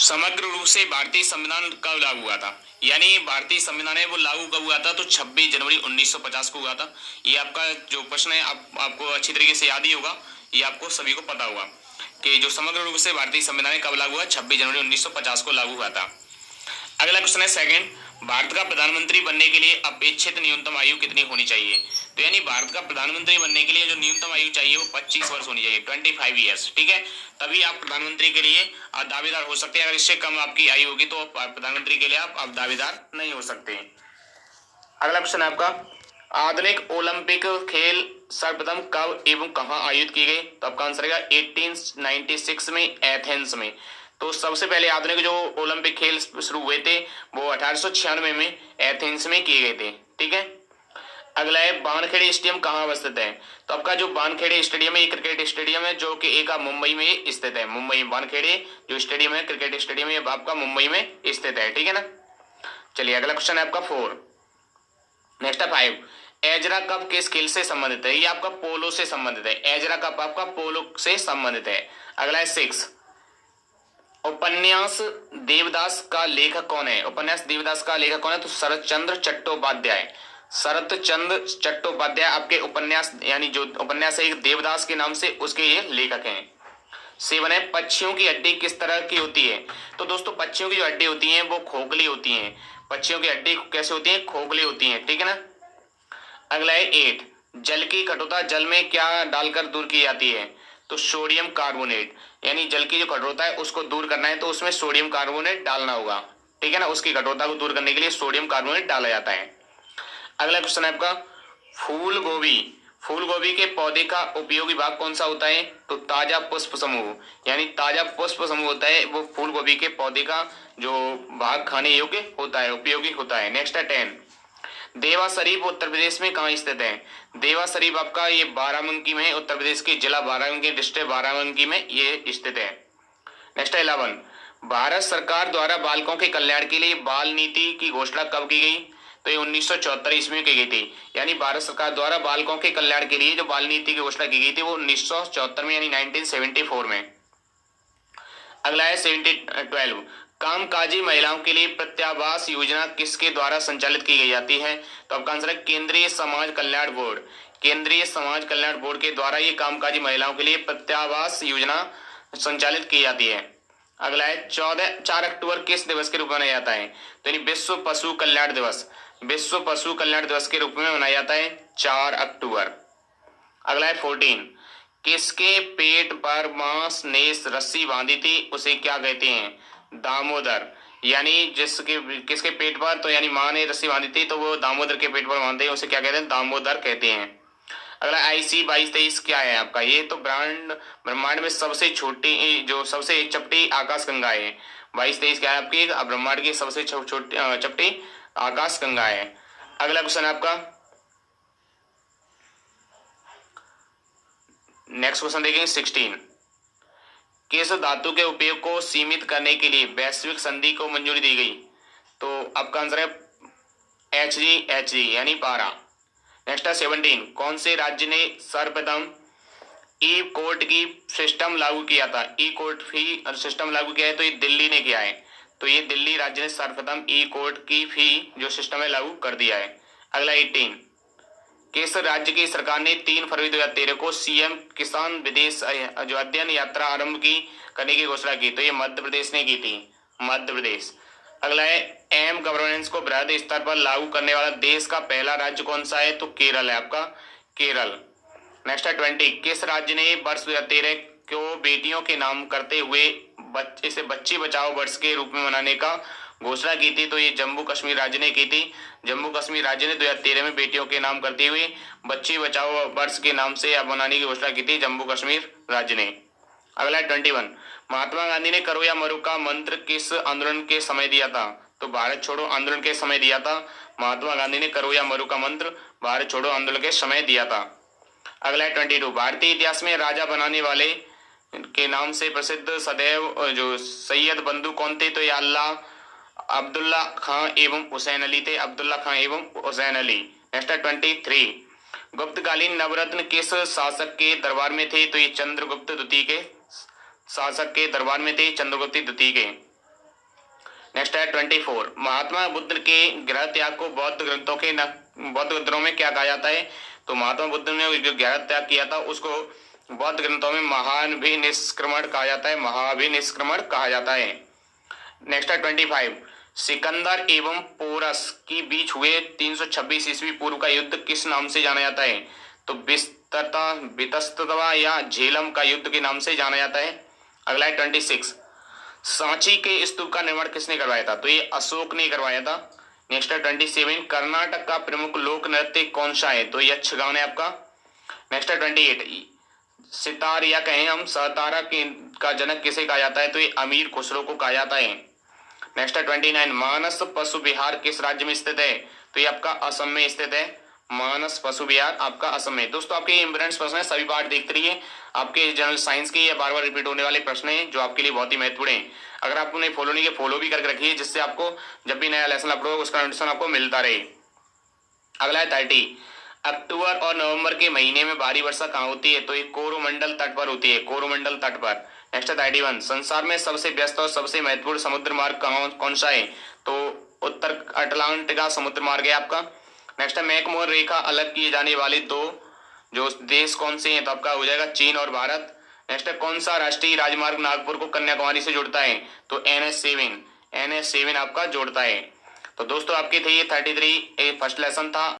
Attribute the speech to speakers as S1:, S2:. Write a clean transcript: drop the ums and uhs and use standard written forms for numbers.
S1: समग्र रूप से भारतीय संविधान कब लागू हुआ था? यानी भारतीय संविधान है वो लागू कब हुआ था? तो 26 जनवरी 1950 को हुआ था। ये आपका जो प्रश्न है आपको अच्छी तरीके से याद ही होगा, ये आपको सभी को पता होगा कि जो समग्र रूप से भारतीय संविधान कब लागू हुआ, 26 जनवरी 1950 को लागू हुआ था। अगला क्वेश्चन है सेकंड, भारत का प्रधानमंत्री बनने के लिए अपेक्षित न्यूनतम आयु कितनी होनी चाहिए? तो यानी भारत का प्रधानमंत्री बनने के लिए जो न्यूनतम आयु चाहिए वो 25 वर्ष होनी चाहिए, 25 ईयर्स, ठीक है। तभी आप प्रधानमंत्री के लिए दावेदार हो सकते हैं। अगर इससे कम आपकी आयु होगी तो प्रधानमंत्री के लिए आप दावेदार नहीं हो सकते। अगला क्वेश्चन है आपका, आधुनिक ओलंपिक खेल सर्वप्रथम कब एवं कहां आयोजित किए गए? तो आपका आंसर है 1896 में एथेंस में। तो सबसे पहले आधुनिक जो ओलंपिक खेल शुरू हुए थे वो 1896 में एथेंस में किए गए थे, ठीक है। अगला है, वानखेड़े स्टेडियम कहाँ अवस्थित है? तो आपका जो वानखेड़े स्टेडियम है ये क्रिकेट स्टेडियम है जो कि एक मुंबई में स्थित है। मुंबई वानखेड़े जो स्टेडियम है क्रिकेट स्टेडियम ये आपका मुंबई में स्थित है, ठीक है ना। चलिए अगला क्वेश्चन है आपका 4। नेक्स्ट है 5, एजरा कप किस खेल से संबंधित है? ये आपका पोलो से संबंधित है। एजरा कप आपका पोलो से संबंधित है। अगला है 6, उपन्यास देवदास का लेखक कौन है? उपन्यास देवदास का लेखक कौन है? तो शरत चंद्र चट्टोपाध्याय। शरत चंद्र चट्टोपाध्याय आपके उपन्यास यानी जो उपन्यास है देवदास के नाम से उसके ये लेखक हैं। 7 है, पक्षियों की हड्डी किस तरह की होती है? तो दोस्तों पक्षियों की जो हड्डी होती है वो खोखली होती है। पक्षियों की हड्डी कैसे होती है? खोखली होती है, ठीक है ना। अगला है 8, जल की कटुता जल में क्या डालकर दूर की जाती है? तो सोडियम कार्बोनेट। यानी जल की जो कठोरता है उसको दूर करना है तो उसमें सोडियम कार्बोनेट डालना होगा, ठीक है ना। उसकी कठोरता को दूर करने के लिए सोडियम कार्बोनेट डाला जाता है। अगला क्वेश्चन है आपका, फूल गोभी। फूल गोभी के पौधे का उपयोगी भाग कौन सा होता है? तो ताजा पुष्प समूह। यानी ताजा पुष्प समूह होता है वो फूल गोभी के पौधे का जो भाग खाने योग्य होता है, उपयोगी होता है। नेक्स्ट है 10, देवा शरीफ उत्तर प्रदेश में कहाँ स्थित है? देवा शरीफ आपका ये बाराबंकी में, उत्तर प्रदेश के जिला बाराबंकी, डिस्ट्रिक्ट बाराबंकी में ये स्थित है। नेक्स्ट है 11, भारत सरकार द्वारा बालकों के कल्याण के लिए बाल नीति की घोषणा कब की गई? तो ये 1974 ईस्वी में की गई थी। यानी भारत सरकार द्वारा बालकों के कल्याण के लिए जो बाल नीति की घोषणा की गई थी वो 1974 में यानी 1974 में। अगला है 12, कामकाजी महिलाओं के लिए प्रत्यावास योजना किसके द्वारा संचालित की गई जाती है? तो आपका आंसर है केंद्रीय समाज कल्याण बोर्ड। केंद्रीय समाज कल्याण बोर्ड के द्वारा ये कामकाजी महिलाओं के लिए प्रत्यावास योजना संचालित की जाती है। अगला है 4 अक्टूबर किस दिवस के रूप में मनाया जाता है? तो यानी विश्व पशु कल्याण दिवस। विश्व पशु कल्याण दिवस के रूप में मनाया जाता है 4 अक्टूबर। अगला है 14, किसके पेट पर मांस ने रस्सी बांधी थी उसे क्या कहते हैं? दामोदर। यानी जिसके किसके पेट पर, तो यानी मां ने रस्सी बांधी थी तो वो दामोदर के पेट पर बांधे हैं, उसे क्या कहते हैं? दामोदर कहते हैं। अगला IC 2223 क्या है आपका? ये तो ब्रह्मांड में सबसे छोटी जो सबसे चपटी आकाशगंगा है। 2223 क्या है आपकी? ब्रह्मांड की सबसे छोटी चपटी आकाशगंगा है। अगला क्वेश्चन आपका, नेक्स्ट क्वेश्चन देखेंगे 16, किस धातु के उपयोग को सीमित करने के लिए वैश्विक संधि को मंजूरी दी गई? तो आपका आंसर है Hg यानी पारा। नेक्स्ट है 17, कौन से राज्य ने सर्वप्रथम ई कोर्ट की सिस्टम लागू किया था? ई कोर्ट फी सिस्टम लागू किया है तो ये दिल्ली ने किया है। तो ये दिल्ली राज्य ने सर्वप्रथम ई कोर्ट की फी जो सिस्टम है लागू कर दिया है। अगला 18, किस राज्य की सरकार ने 3 फरवरी 2013 को CM किसान विदेश जो अध्ययन यात्रा आरंभ की करने की घोषणा की? तो ये मध्य प्रदेश ने की थी, मध्य प्रदेश। अगला है, एम गवर्नेंस को बृहद स्तर पर लागू करने वाला देश का पहला राज्य कौन सा है? तो केरल है आपका, केरल। नेक्स्ट है 20, किस राज्य ने वर्ष 2013 को बेटियों के नाम करते हुए इसे बच्ची बचाओ वर्ष के रूप में मनाने का घोषणा की थी? तो ये जम्मू कश्मीर राज्य ने की थी। जम्मू कश्मीर राज्य ने 2013 में बेटियों के नाम करते हुए बच्ची बचाओ वर्ष के नाम से अब मनाने की घोषणा की थी जम्मू कश्मीर राज्य ने। अगला 21, महात्मा गांधी ने करो या मरो का मंत्र किस आंदोलन के समय दिया था? तो भारत छोड़ो आंदोलन के समय दिया था। महात्मा गांधी ने करो या मरो का मंत्र भारत छोड़ो आंदोलन के समय दिया था। अगला 22, भारतीय इतिहास में राजा बनाने वाले के नाम से प्रसिद्ध सदैव जो सैयद बंधु कौन थे? तो ये अब्दुल्ला खां एवं हुसैन अली थे, अब्दुल्ला खां एवं हुसैन अली। नेक्स्ट 23, गुप्तकालीन नवरत्न किस शासक के दरबार में थे? तो ये चंद्रगुप्त द्वितीय के शासक के दरबार में थे, चंद्रगुप्त द्वितीय के। नेक्स्ट है 24, महात्मा बुद्ध के गृह त्याग को बौद्ध ग्रंथों में क्या कहा जाता है? तो महात्मा बुद्ध ने जो गृह त्याग किया था उसको बौद्ध ग्रंथों में महाभिनिष्क्रमण कहा जाता है, महाभिनिष्क्रमण कहा जाता है। नेक्स्ट है 25, सिकंदर एवं पोरस के बीच हुए 326 ईस्वी पूर्व का युद्ध किस नाम से जाना जाता है? तो बितस्तवा या झेलम का युद्ध के नाम से जाना जाता है। अगला है 26, सांची के स्तूप का निर्माण किसने करवाया था? तो ये अशोक ने करवाया था। नेक्स्ट है 27, कर्नाटक का प्रमुख लोक नृत्य कौन सा है? तो यक्षगान है आपका। नेक्स्ट है 28, सितार या कहें हम सतारा का जनक किसे कहा जाता है? तो ये अमीर खुसरो को कहा जाता है। नेक्स्ट है 29, मानस पशु विहार किस राज्य में स्थित है? तो ये आपका असम में स्थित है। मानस पशु विहार आपका असम में। दोस्तों आपके इंपोर्टेंट प्रश्न है, सभी पार्ट देखते रहिए। आपके जनरल साइंस के ये बार बार रिपीट होने वाले प्रश्न हैं जो आपके लिए बहुत ही महत्वपूर्ण हैं। अगर आप उन्हें फॉलो नहीं किए, फॉलो भी करके रखिए, जिससे आपको जब भी नया लेसन अपलोड हो उसका नोटिफिकेशन आपको मिलता रहे। अगला है 30, अक्टूबर और नवंबर के महीने में भारी वर्षा कहाँ होती है? तो ये कोरोमंडल तट पर होती है, कोरोमंडल तट पर। नेक्स्ट है 31, संसार में सबसे व्यस्त और सबसे महत्वपूर्ण समुद्र मार्ग कौन सा है? तो उत्तर अटलांटिका समुद्र मार्ग है आपका। नेक्स्ट है मैकमोहन रेखा अलग किए जाने वाले दो जो देश कौन से हैं? तो आपका हो जाएगा चीन और भारत। नेक्स्ट है कौन सा राष्ट्रीय राजमार्ग नागपुर को कन्याकुमारी से जोड़ता है? तो NH7 आपका जोड़ता है। तो दोस्तों आपके थे ये 33 फर्स्ट लेसन था।